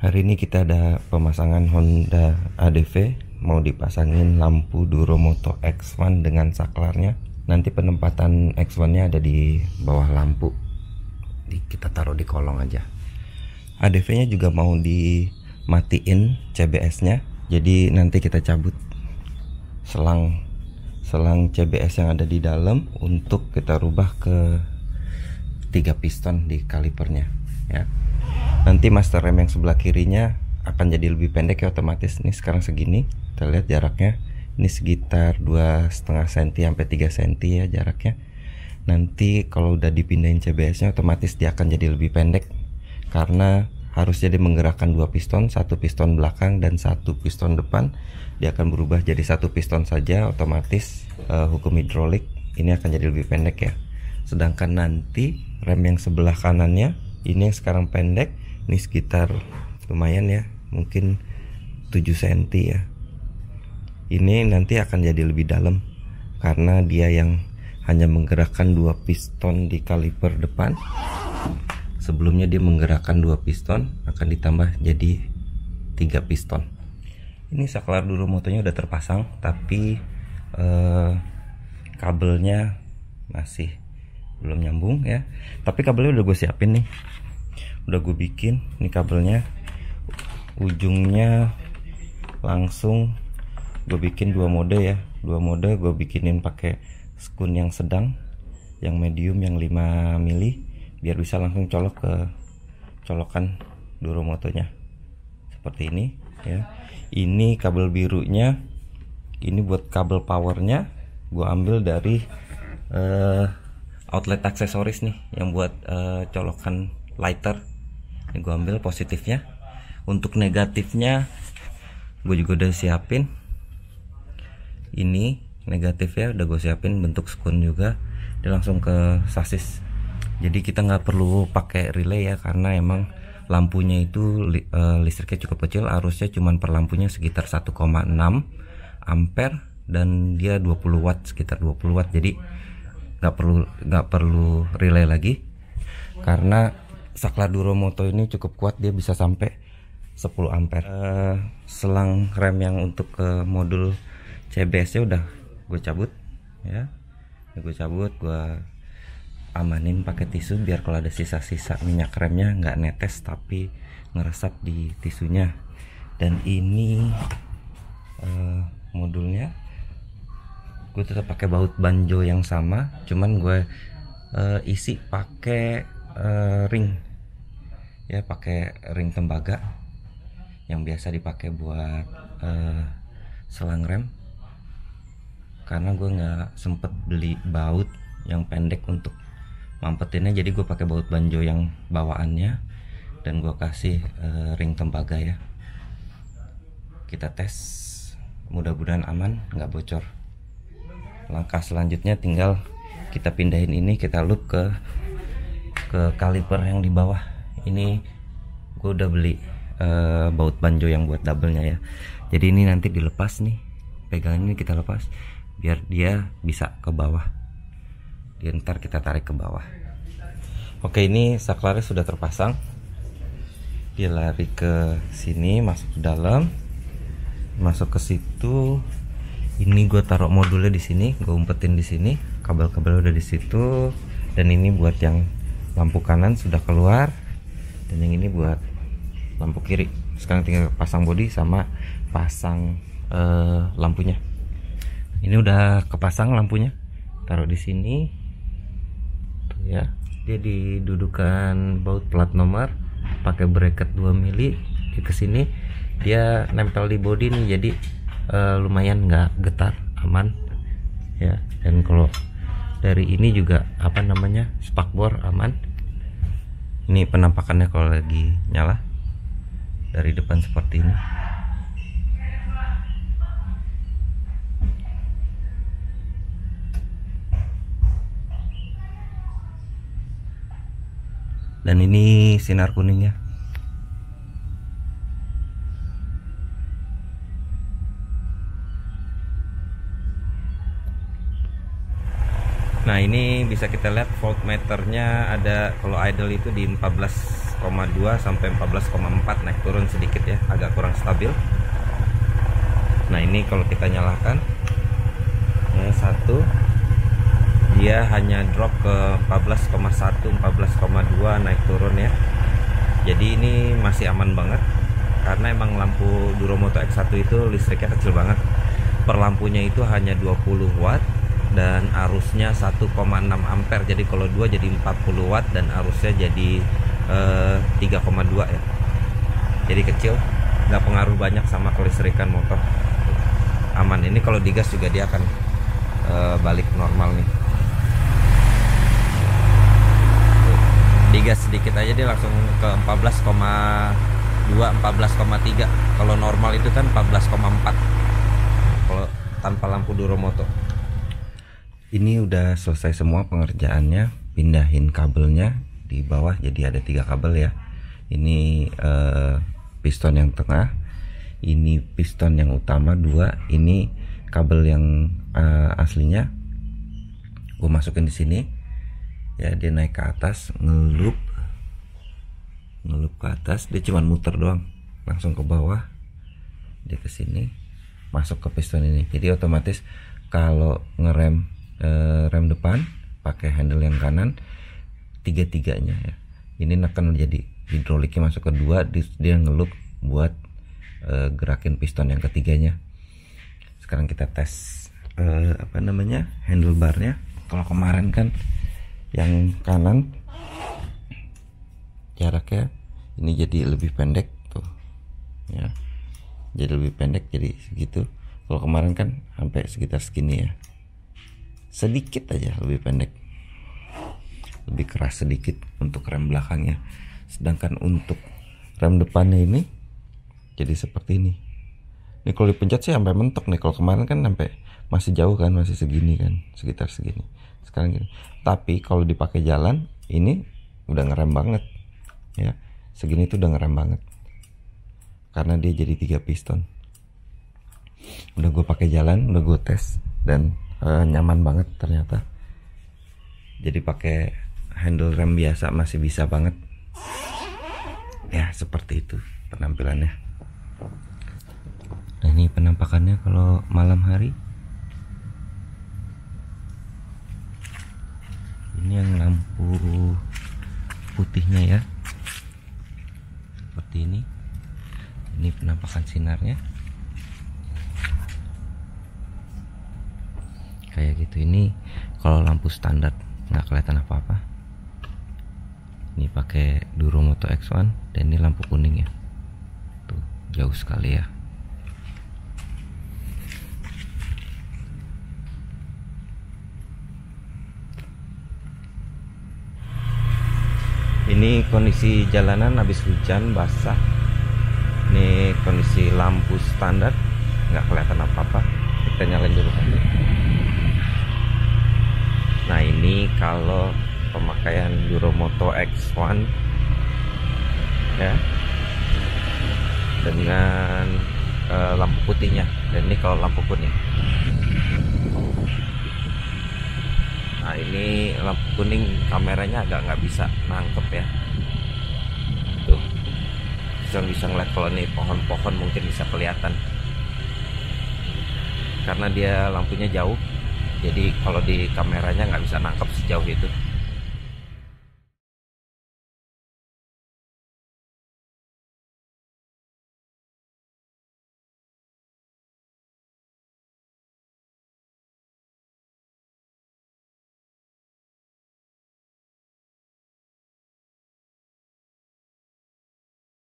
Hari ini kita ada pemasangan Honda ADV, mau dipasangin lampu Duromoto X1 dengan saklarnya. Nanti penempatan X1-nya ada di bawah lampu. Kita taruh di kolong aja. ADV-nya juga mau dimatiin CBS-nya. Jadi nanti kita cabut selang CBS yang ada di dalam untuk kita rubah ke 3 piston di kalipernya ya. Nanti master rem yang sebelah kirinya akan jadi lebih pendek ya, otomatis. Ini sekarang segini, kita lihat jaraknya. Ini sekitar 2,5 cm sampai 3 cm ya jaraknya. Nanti kalau udah dipindahin CBS-nya, otomatis dia akan jadi lebih pendek karena harus jadi menggerakkan 2 piston, 1 piston belakang dan 1 piston depan. Dia akan berubah jadi 1 piston saja, otomatis hukum hidrolik ini akan jadi lebih pendek ya. Sedangkan nanti rem yang sebelah kanannya ini yang sekarang pendek, ini sekitar lumayan ya, mungkin 7 cm ya. Ini nanti akan jadi lebih dalam karena dia yang hanya menggerakkan 2 piston di kaliper depan. Sebelumnya dia menggerakkan 2 piston, akan ditambah jadi 3 piston. Ini saklar Duromotonya udah terpasang, tapi kabelnya masih belum nyambung ya. Tapi kabelnya udah gue siapin nih, udah gue bikin. Ini kabelnya, ujungnya langsung gue bikin 2 mode ya. 2 mode gue bikinin pakai skun yang sedang, yang medium, yang 5 mili, biar bisa langsung colok ke colokan Duromotonya seperti ini ya. Ini kabel birunya, ini buat kabel powernya gue ambil dari outlet aksesoris nih, yang buat colokan lighter. Ini gue ambil positifnya. Untuk negatifnya gue juga udah siapin. Ini negatifnya udah gue siapin bentuk skun juga. Dia langsung ke sasis. Jadi kita nggak perlu pakai relay ya, karena emang lampunya itu listriknya cukup kecil. Arusnya cuman per lampunya sekitar 1,6 ampere dan dia 20 watt, sekitar 20 watt. Jadi nggak perlu relay lagi, karena saklar Duromoto ini cukup kuat, dia bisa sampai 10 ampere. Selang rem yang untuk ke modul CBS nya udah gue cabut ya. Gue cabut, gue amanin pakai tisu biar kalau ada sisa-sisa minyak remnya nggak netes tapi ngeresap di tisunya. Dan ini modulnya gue tetap pakai baut banjo yang sama, cuman gue isi pakai ring ya, pakai ring tembaga yang biasa dipakai buat selang rem, karena gue nggak sempet beli baut yang pendek untuk mampetinnya. Jadi gue pakai baut banjo yang bawaannya dan gue kasih ring tembaga ya. Kita tes, mudah-mudahan aman, nggak bocor. Langkah selanjutnya tinggal kita pindahin ini, kita loop ke kaliper yang di bawah. Ini gue udah beli baut banjo yang buat double-nya ya. Jadi ini nanti dilepas nih, pegangan ini kita lepas biar dia bisa ke bawah. Dia ntar kita tarik ke bawah. Oke, ini saklarnya sudah terpasang. Dia lari ke sini, masuk ke dalam, masuk ke situ. Ini gue taruh modulnya di sini, gue umpetin di sini, kabel-kabel udah di situ. Dan ini buat yang lampu kanan sudah keluar, dan yang ini buat lampu kiri. Sekarang tinggal pasang bodi sama pasang lampunya. Ini udah kepasang lampunya, taruh di sini ya. Dia didudukan baut plat nomor pakai bracket 2 mili. Di kesini dia nempel di bodi nih, jadi lumayan nggak getar, aman ya. Dan kalau dari ini juga spakbor aman. Ini penampakannya kalau lagi nyala dari depan seperti ini. Dan ini sinar kuningnya. Nah, ini bisa kita lihat voltmeternya ada, kalau idle itu di 14 sampai 14,4, naik turun sedikit ya, agak kurang stabil. Nah ini kalau kita nyalakan ya, satu dia hanya drop ke 14,1, 14,2, naik turun ya. Jadi ini masih aman banget karena emang lampu Duromoto X1 itu listriknya kecil banget. Per lampunya itu hanya 20 watt dan arusnya 1,6 ampere. Jadi kalau 2 jadi 40 watt dan arusnya jadi 3,2 ya. Jadi kecil, nggak pengaruh banyak sama kelistrikan motor. Aman. Ini kalau digas juga dia akan balik normal nih. Digas sedikit aja dia langsung ke 14,2, 14,3. Kalau normal itu kan 14,4 kalau tanpa lampu Duromoto. Ini udah selesai semua pengerjaannya, pindahin kabelnya di bawah, jadi ada 3 kabel ya. Ini piston yang tengah, ini piston yang utama 2, ini kabel yang aslinya gue masukin di sini ya. Dia naik ke atas, ngelup ke atas, dia cuman muter doang, langsung ke bawah, dia ke sini, masuk ke piston ini. Jadi otomatis kalau ngerem rem depan pakai handle yang kanan, tiga-tiganya ya, ini neken, jadi hidroliknya masuk ke 2, dia ngelup buat gerakin piston yang ketiganya. Sekarang kita tes handlebarnya. Kalau kemarin kan yang kanan jaraknya ini jadi lebih pendek tuh ya, jadi lebih pendek, jadi segitu. Kalau kemarin kan sampai sekitar segini ya, sedikit aja lebih pendek, lebih keras sedikit untuk rem belakangnya. Sedangkan untuk rem depannya ini jadi seperti ini. Ini kalau dipencet sih sampai mentok nih. Kalau kemarin kan sampai masih jauh kan, masih segini kan, sekitar segini. Sekarang gini. Tapi kalau dipakai jalan ini udah ngerem banget ya. Segini tuh udah ngerem banget karena dia jadi 3 piston. Udah gue pakai jalan, udah gue tes dan nyaman banget ternyata. Jadi pakai handle rem biasa masih bisa banget ya. Seperti itu penampilannya. Nah ini penampakannya kalau malam hari. Ini yang lampu putihnya ya, seperti ini. Ini penampakan sinarnya kayak gitu. Ini kalau lampu standar nggak kelihatan apa-apa. Ini pakai Duromoto X1 dan ini lampu kuning ya, tuh jauh sekali ya. Ini kondisi jalanan habis hujan basah. Ini kondisi lampu standar, nggak kelihatan apa-apa. Kita nyalain dulu kan. Nah ini kalau pemakaian Duromoto X1 ya, dengan lampu putihnya, dan ini kalau lampu kuning. Nah ini lampu kuning kameranya agak nggak bisa nangkep ya. Tuh, bisa ngeliat kalau nih pohon-pohon mungkin bisa kelihatan karena dia lampunya jauh. Jadi kalau di kameranya nggak bisa nangkep sejauh itu.